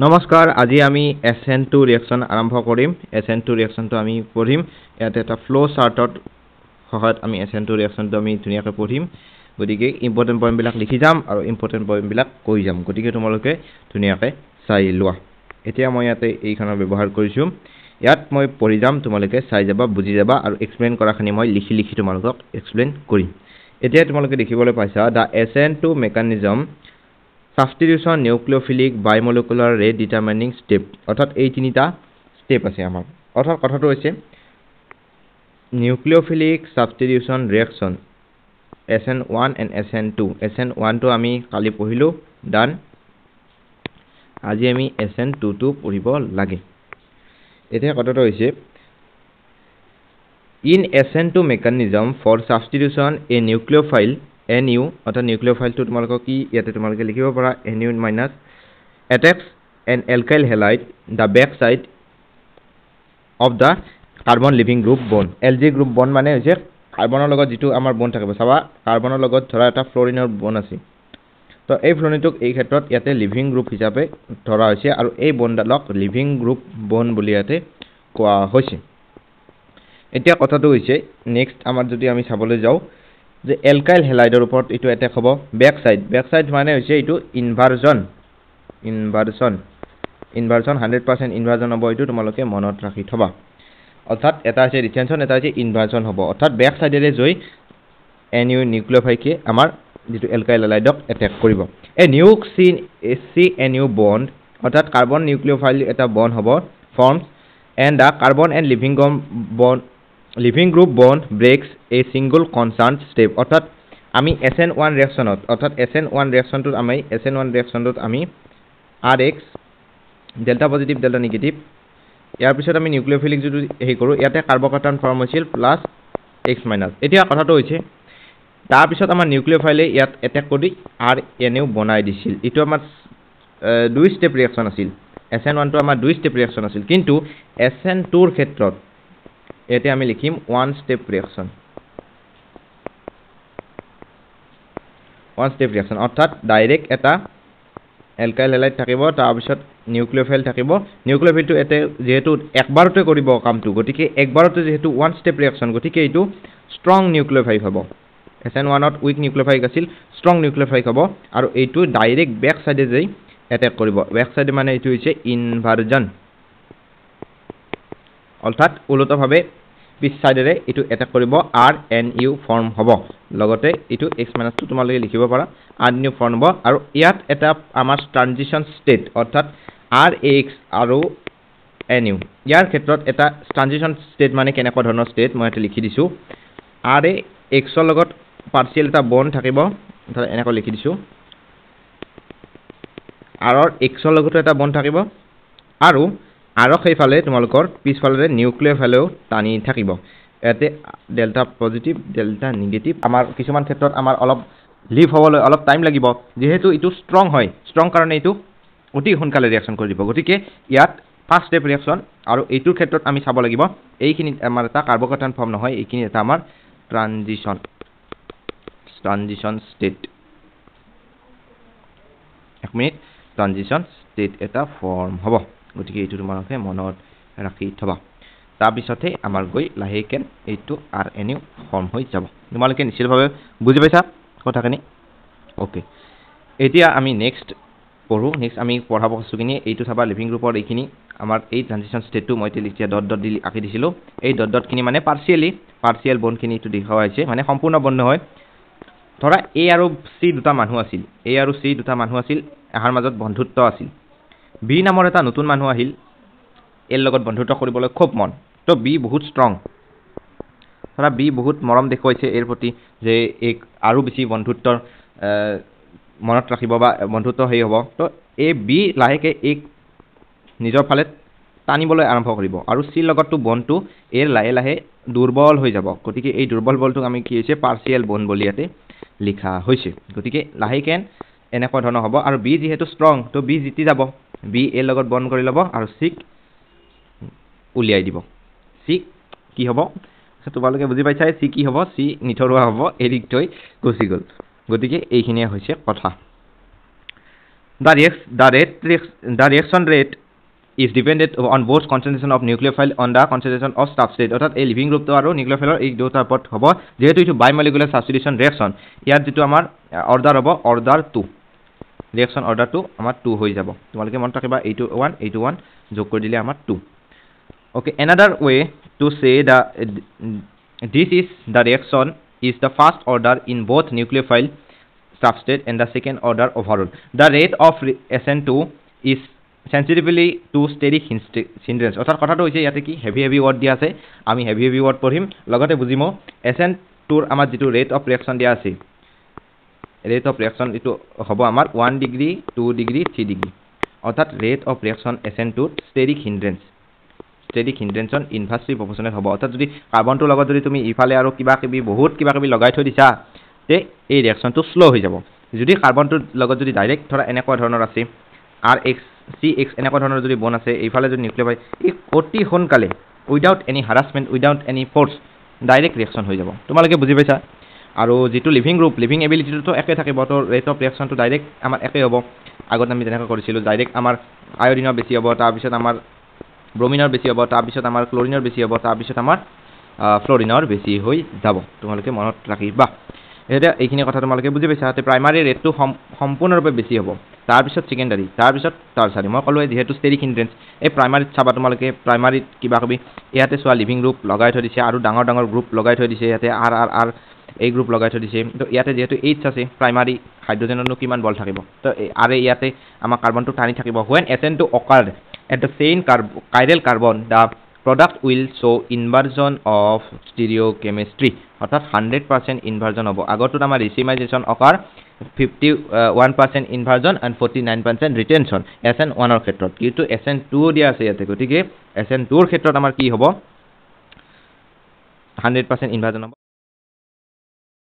নমস্কাৰ আজি আমি SN2 ৰিঅ্যাকচন আৰম্ভ কৰিম SN2 ৰিঅ্যাকচনটো আমি পঢ়িম ইয়াতে এটা ফ্লো চাৰ্টত সহায়ত আমি SN2 ৰিঅ্যাকচনটো আমি ধুনীয়াকৈ পঢ়িম গতিকে ইম্পৰ্টেন্ট পইণ্ট বিলাক লিখি যাম আৰু ইম্পৰ্টেন্ট পইণ্ট বিলাক কৈ যাম গতিকে তোমালোকে ধুনীয়াকৈ চাই লোৱা এতিয়া মই ইয়াতে এইখনৰ ব্যৱহাৰ কৰিছো ইয়াত মই পঢ়ি যাম তোমালোকে চাই যাবা বুজি যাবা আৰু এক্সপ্লেইন কৰাখিনি মই লিখি তোমালোকক এক্সপ্লেইন কৰিম এতিয়া তোমালোকে দেখিবলৈ পাইছা দা SN2 mechanism Substitution nucleophilic bimolecular rate determining step অর্থাৎ এই তিনিটা স্টেপ আছে আমাৰ অর্থাৎ কথাটো হৈছে nucleophilic substitution reaction SN1 and SN2 SN1 টো আমি কালি পঢ়িলো ডান আজি আমি SN2 টো পঢ়িব লাগে এতিয়া কথাটো হৈছে in SN2 mechanism for substitution a nucleophile NU অর্থাৎ নিউক্লিওফাইল টো তোমালোক কি ইয়াতে তোমালোকে লিখিব পাৰা NU minus attacks an alkyl halide the back side of the carbon leaving group bond LG group bond মানে হৈছে কাৰ্বনৰ লগত যেটো আমাৰ বন্ড থাকিব চাবা কাৰ্বনৰ লগত ধৰা এটা ফ্লোৰিনৰ বন্ড আছে তো এই ফ্লোৰিনটোক এই ক্ষেত্ৰত ইয়াতে লিভিং গ্ৰুপ হিচাপে ধৰা হৈছে আৰু এই বন্ডডালক লিভিং গ্ৰুপ বন্ড বুলি ইয়াতে কোৱা হৈছে এতিয়া কথাটো হৈছে নেক্সট আমাৰ যদি আমি চাবলৈ যাও যে এলকাইল হেলাইডৰ ওপৰত এটো এটেক হ'ব ব্যাক সাইড মানে হৈছে এটো ইনভাৰজন 100% ইনভাৰজন হ'ব এটো তোমালোকে মনত ৰাখি থবা অৰ্থাৎ এটা আছে ৰিটেনশন এটা আছে ইনভাৰজন হ'ব অৰ্থাৎ ব্যাক সাইডেৰে জই NU নিউক্লিওফাইলকে আমাৰ যেটো এলকাইল হেলাইডক এটেক কৰিব এ নিউক্সিন CNU বন্ড অৰ্থাৎ কাৰ্বন নিউক্লিওফাইল এটা বন্ড হ'ব ফৰ্মস and the carbon and living group bond breaks a single constant step অর্থাৎ আমি SN1 ৰিঅ্যাকচনত অৰ্থাৎ SN1 ৰিঅ্যাকচনটোত আমি SN1 ৰিঅ্যাকচনটোত আমি RH delta positive delta negative ইয়াৰ পিছত আমি নিউক্লিওফিলিক যেটো হেই কৰো ইয়াতে কাৰ্বকাৰ্বন ফৰ্ম হৈছিল প্লাস X মাইনাস এতিয়া কথাটো হৈছে তাৰ পিছত আমাৰ নিউক্লিওফাইলে ইয়াত এটেক কৰি RNA বনাই দিছিল ইটো আমাৰ দুই স্টেপ ৰিঅ্যাকচন আছিল SN1 টো আমাৰ দুই স্টেপ ৰিঅ্যাকচন আছিল কিন্তু SN2 ৰ ক্ষেত্ৰত এতে আমি লিখিম ওয়ান স্টেপ ৰিঅ্যাকশন অৰ্থাৎ ডাইৰেক্ট এটা এলকাইল হেলাইড থাকিব তাৰ পিছত নিউক্লিওফাইল থাকিব নিউক্লিওফাইলটো এতে যেহেতু একবাৰতে কৰিব কামটো গতিকে একবাৰতে যেহেতু ওয়ান স্টেপ ৰিঅ্যাকশন গতিকে এটো স্ট্ৰং নিউক্লিওফাইল হ'ব SN1 ত উইক নিউক্লিওফাইল আছিল স্ট্ৰং নিউক্লিওফাইল হ'ব আৰু এটো ডাইৰেক্ট ব্যাক সাইডে যাই এটেক কৰিব ব্যাক সাইডে মানে এটো হৈছে ইনভাৰজন অৰ্থাৎ উলটাভাৱে পিছ সাইডেৰে এটো এটেক কৰিব RNU ফৰ্ম হ'ব লগতে এটো X মাইনাস টো তোমালোকে লিখিব পাৰা RNU ফৰ্ম হ'ব আৰু ইয়াত এটা আমাৰ ট্ৰানজিশন ষ্টেট অৰ্থাৎ RH আৰু NU ইয়াৰ ক্ষেত্ৰত এটা ট্ৰানজিশন ষ্টেট মানে কেনেকুৱা ধৰণৰ ষ্টেট মই এটা লিখি দিছো RH ৰ লগত পাৰ্শিয়েল এটা বন্ড থাকিব ধৰা এনেকৈ লিখি দিছো R X ৰ লগত এটা বন্ড থাকিব আৰু সেইফালে তোমালোকৰ পিছফালে নিউক্লিওফাইলও টানি থাকিব এতে ডেল্টা পজিটিভ ডেল্টা নেগেটিভ আমাৰ কিছুমান ক্ষেত্ৰত আমাৰ অলপ লিভ হ'বলৈ অলপ টাইম লাগিব যেহেতু ইটো স্ট্ৰং হয় স্ট্ৰং কাৰণে ইটো অতি সোনকালে ৰিঅ্যাকচন কৰি দিব গতিকে ইয়াত ফাৰ্স্ট স্টেপ ৰিঅ্যাকচন আৰু এইটোৰ ক্ষেত্ৰত আমি চাব লাগিব এইখিনি আমাৰ এটা কাৰ্বকাৰ্বন ফৰ্ম নহয় এইখিনি এটা আমাৰ ট্ৰানজিশন ষ্টেট এক মিনিট ট্ৰানজিশন ষ্টেট এটা ফৰ্ম হ'ব গতিকে এইটো তোমালোকে মনত ৰাখি থবা তাৰ পিছতে আমাৰ গৈ লাহেকেন এইটো RNU ফৰ্ম হৈ যাব তোমালোকে নিশ্চিতভাৱে বুজি পাইছা কথাখিনি ওকে এতিয়া আমি নেক্সট পঢ়ো নেক্সট আমি পঢ়াব খুজিনি এইটো চাবা লিভিং গ্ৰুপৰ এইখিনি আমাৰ এই ট্ৰানজিশন ষ্টেটটো মই লিখিয়া ডট ডট দি আকি দিছিলো এই ডট ডট খিনি মানে পাৰ্শিয়েল বন্ড খিনি এইটো দেখুওৱা হৈছে মানে সম্পূৰ্ণ বন্ধ হয় ধৰা A আৰু C দুটা মানুহ আছিল এহাৰ মাজত বন্ধুত্ব আছিল B নামৰ এটা নতুন মানুহ আহিল এৰ লগত বন্ধুত্ব কৰিবলৈ খুব মন তো B বহুত ষ্ট্ৰং ধৰা B বহুত মৰম দেখুৱাইছে এৰ প্ৰতি যে এক আৰু বেছি বন্ধুত্বৰ মনত ৰাখিব বা বন্ধুত্ব হেই হ'ব তো এই B লাহেকে এক নিজৰ ফালে টানিবলৈ আৰম্ভ কৰিব আৰু C লগতটো বন্ধটো এৰ লাহে লাহে দুৰ্বল হৈ যাব গতিকে এই দুৰ্বল বলটোক আমি কি হৈছে পাৰ্শিয়েল বন্ড বুলি ইয়াতে লিখা হৈছে গতিকে লাহেকে এনেকুৱা ধৰণৰ হ'ব আৰু B যেহেতু ষ্ট্ৰং তো B জিতি যাব B এৰ লগত বন্ড কৰি ল'ব আৰু C উলিয়াই দিব C কি হ'ব তোমালোকে বুজি পাইছা C কি হ'ব C নিথৰুৱা হ'ব এৰিক থৈ গুচি গ'ল গতিকে এইখিনিয়ে হৈছে কথা the reaction rate is dependent on both concentration of nucleophile on the concentration of substrate অর্থাৎ এই লিভিং গ্ৰুপটো আৰু নিউক্লিওফাইলৰ এই দুটাৰ ওপৰত হ'ব যেহেতু এইটো বাইমলিকুলাৰ সাবস্টিটিউশন ৰিঅ্যাকশন ইয়াত যেটো আমাৰ অৰ্ডাৰ হ'ব অৰ্ডাৰ 2 ৰিঅ্যাকশন অৰ্ডাৰ 2 আমাৰ 2 হৈ যাব তোমালোকে মনত ৰাখিবা এইটো 1 যোগ কৰি দিলে আমাৰ 2 okay another way to say this is the reaction is the first order in both nucleophile substrate and the second order overall the rate of SN2 is sensitively to steric hindrance অর্থাৎ কথাটো হৈছে ইয়াতে কি heavy word দিয়া আছে আমি heavy word পঢ়িম লগতে বুজিমো SN2 ৰ আমাৰ যেটো ৰেট অফ ৰিঅ্যাকশন দিয়া আছে ৰেট অফ ৰিঅ্যাকশন এটো হ'ব আমাৰ 1 ডিগ্ৰী 2 ডিগ্ৰী 3 ডিগ্ৰী অৰ্থাৎ rate of reaction SN2 steric hindrance ইনভাৰ্সলি প্ৰপোৰ্শনেল হ'ব অৰ্থাৎ যদি কাৰ্বনটোৰ লগত যদি তুমি ইফালে আৰু বহুত কিবা কিবি লগাই থৈ দিছা তে এই ৰিঅ্যাকশনটো স্লো হৈ যাব যদি কাৰ্বনটোৰ লগত যদি ডাইৰেক্ট ধৰা এনেকুৱা ধৰণৰ আছে RX CX এনেকুৱা ধৰণৰ যদি বন আছে এইফালে যদি নিউক্লিওফাইল এই অতি সোনকালে without any harassment without any force direct reaction হৈ যাব তোমালোকে বুজি পাইছা আৰু যেটো লিভিং গ্ৰুপ লিভিং এবিলিটিটো একে থাকিব তো ৰেট অফ ৰিঅ্যাকশনটো ডাইৰেক্ট আমাৰ একে হ'ব আগত আমি যেনেকৈ কৰিছিলো ডাইৰেক্ট আমাৰ আয়োডিনৰ বেছি হ'ব তাৰ পিছত আমাৰ ব্ৰোমিনৰ বেছি হ'ব তাৰ পিছত আমাৰ ক্লোৰিনৰ বেছি হ'ব তাৰ পিছত আমাৰ ফ্লোৰিনৰ বেছি হৈ যাব তোমালোকে মনত ৰাখিবা এটা এইখিনি কথা তোমালোকে বুজি পাইছা তে প্ৰাইমাৰী ৰেটটো সম্পূৰ্ণৰূপে বেছি হ'ব তাৰ পিছত সেকেন্ডাৰী তাৰ পিছত টাৰচাৰী মই কলো যেহেতু স্টেৰিক হিন্ড্ৰেন্স এই প্ৰাইমাৰীত চাবা তোমালোকে প্ৰাইমাৰীত কিবা কবি ইয়াতে সোৱা লিভিং গ্ৰুপ লগাই থৈ দিছে আৰু ডাঙৰ গ্ৰুপ লগাই থৈ দিছে ইয়াতে আৰ এই গ্ৰুপ লগাই থৈ দিছে তো ইয়াতে যেহেতু এইচ আছে প্ৰাইমাৰী হাইড্ৰোজেনৰনো কিমান বল থাকিব তো আৰে ইয়াতে আমাৰ কাৰ্বনটো টানি থাকিব when SN2 occurred at the same chiral carbon the product will show inversion of stereochemistry অর্থাৎ 100% inversion হ'ব আগৰটোত আমাৰ racemization occur 51% inversion and 49% retention SN1 ৰ ক্ষেত্ৰত কিন্তু SN2 দিয়া আছে ইয়াতে গতিকে SN2 ৰ ক্ষেত্ৰত আমাৰ কি হ'ব 100% inversion হ'ব